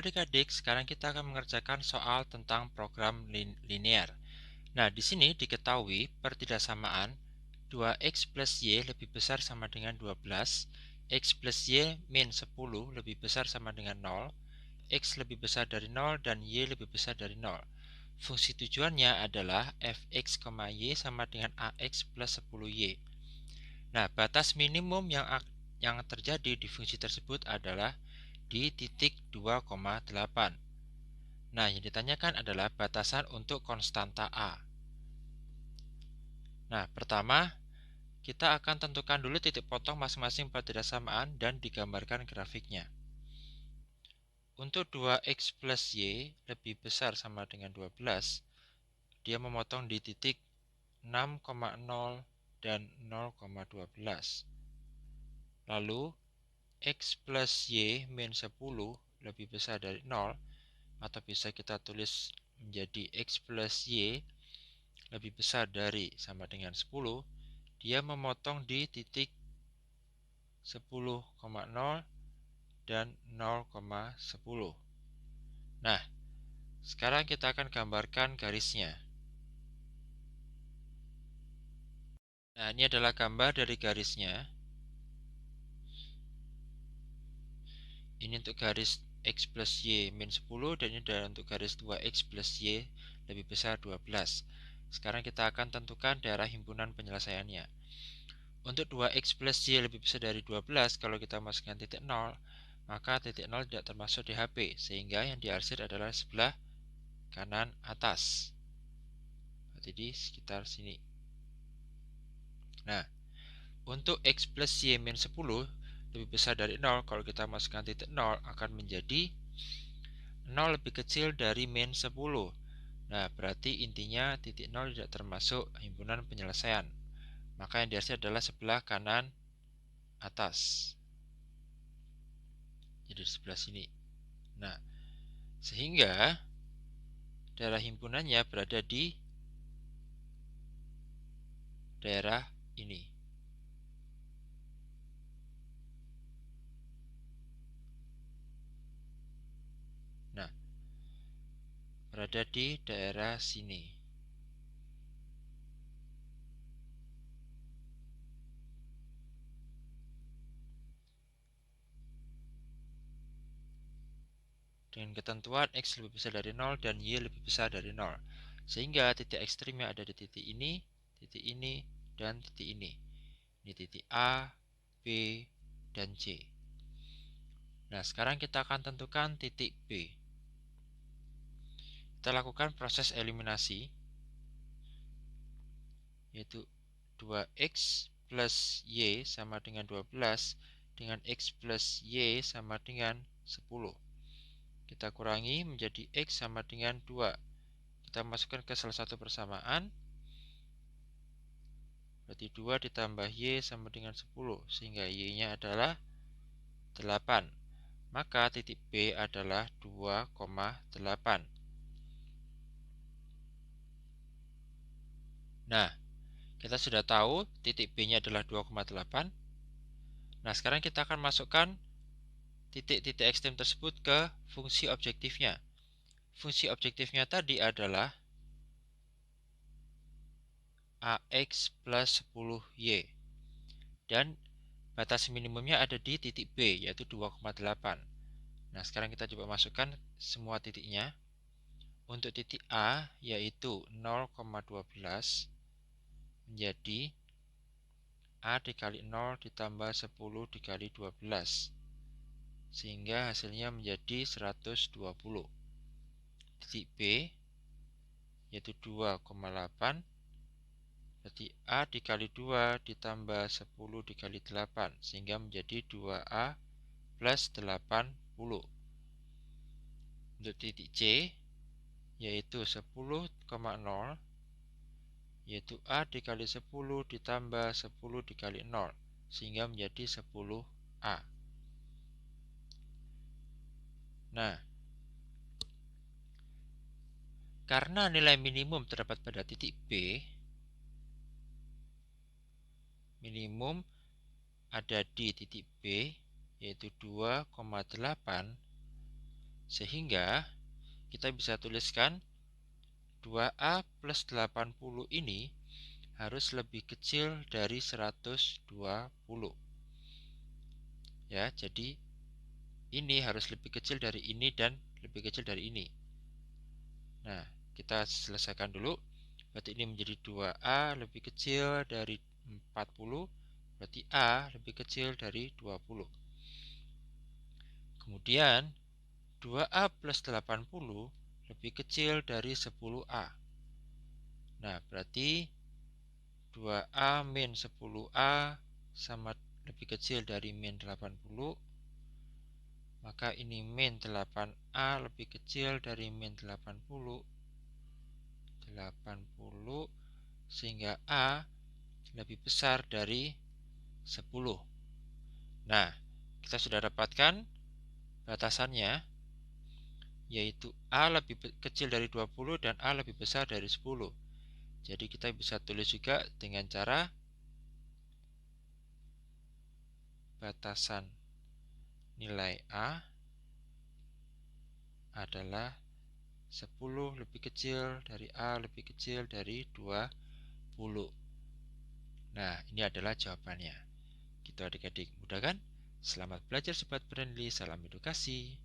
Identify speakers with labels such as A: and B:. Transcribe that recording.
A: Halo adik-adik, sekarang kita akan mengerjakan soal tentang program linear. Nah, di sini diketahui pertidaksamaan 2x plus y lebih besar sama dengan 12, x plus y min 10 lebih besar sama dengan 0, x lebih besar dari 0 dan y lebih besar dari 0. Fungsi tujuannya adalah fx, y sama dengan ax plus 10y. Nah, batas minimum yang terjadi di fungsi tersebut adalah di titik 2,8. Nah, yang ditanyakan adalah batasan untuk konstanta A. Nah, pertama, kita akan tentukan dulu titik potong masing-masing pertidaksamaan dan digambarkan grafiknya. Untuk 2x plus y lebih besar sama dengan 12, dia memotong di titik 6,0 dan 0,12. Lalu, x plus y min 10 lebih besar dari 0, atau bisa kita tulis menjadi x plus y lebih besar dari sama dengan 10, dia memotong di titik 10,0 dan 0,10. Nah, sekarang kita akan gambarkan garisnya. Nah, ini adalah gambar dari garisnya. Ini untuk garis x plus y min 10 dan ini adalah untuk garis 2x plus y lebih besar 12. Sekarang kita akan tentukan daerah himpunan penyelesaiannya. Untuk 2x plus y lebih besar dari 12, kalau kita masukkan titik 0, maka titik 0 tidak termasuk di HP, sehingga yang diarsir adalah sebelah kanan atas. Berarti di sekitar sini. Nah, untuk x plus y min 10 lebih besar dari 0, kalau kita masukkan titik 0 akan menjadi 0 lebih kecil dari min 10. Nah, berarti intinya titik 0 tidak termasuk himpunan penyelesaian. Maka yang diarsir adalah sebelah kanan atas. Jadi di sebelah sini. Nah, sehingga daerah himpunannya berada di daerah ini. Nah, berada di daerah sini. Dengan ketentuan X lebih besar dari 0 dan Y lebih besar dari 0. Sehingga titik ekstrimnya ada di titik ini, dan titik ini. Ini titik A, B, dan C. Nah, sekarang kita akan tentukan titik B. Kita lakukan proses eliminasi, yaitu 2x plus y sama dengan 12 dengan x plus y sama dengan 10. Kita kurangi menjadi x sama dengan 2. Kita masukkan ke salah satu persamaan. Berarti 2 ditambah y sama dengan 10. Sehingga y-nya adalah 8. Maka titik B adalah 2,8. Nah, kita sudah tahu titik B-nya adalah 2,8. Nah, sekarang kita akan masukkan titik-titik ekstrem tersebut ke fungsi objektifnya. Fungsi objektifnya tadi adalah AX plus 10Y. Dan batas minimumnya ada di titik B, yaitu 2,8. Nah, sekarang kita coba masukkan semua titiknya. Untuk titik A, yaitu 0,12, menjadi A dikali 0 ditambah 10 dikali 12. Sehingga hasilnya menjadi 120. Titik B, yaitu 2,8. Berarti A dikali 2 ditambah 10 dikali 8. Sehingga menjadi 2A plus 80. Untuk titik C, yaitu 10,0, yaitu A dikali 10 ditambah 10 dikali 0. Sehingga menjadi 10A. Nah, karena nilai minimum terdapat pada titik B, minimum ada di titik B, yaitu 2,8, Sehingga kita bisa tuliskan 2A plus 80 ini harus lebih kecil dari 120. Ya, jadi ini harus lebih kecil dari ini dan lebih kecil dari ini. Nah, kita selesaikan dulu. Berarti ini menjadi 2A lebih kecil dari 40. Berarti A lebih kecil dari 20. Kemudian 2A plus 80 lebih kecil dari 10A. Nah, berarti 2A min 10A sama lebih kecil dari min 80. Maka ini min 8A lebih kecil dari min 80. 80 sehingga A lebih besar dari 10. Nah, kita sudah dapatkan batasannya, yaitu A lebih kecil dari 20 dan A lebih besar dari 10. Jadi kita bisa tulis juga dengan cara batasan nilai A adalah 10 lebih kecil dari A lebih kecil dari 20. Nah, ini adalah jawabannya. Gitu adik-adik, mudah kan? Selamat belajar Sobat Brandly, salam edukasi.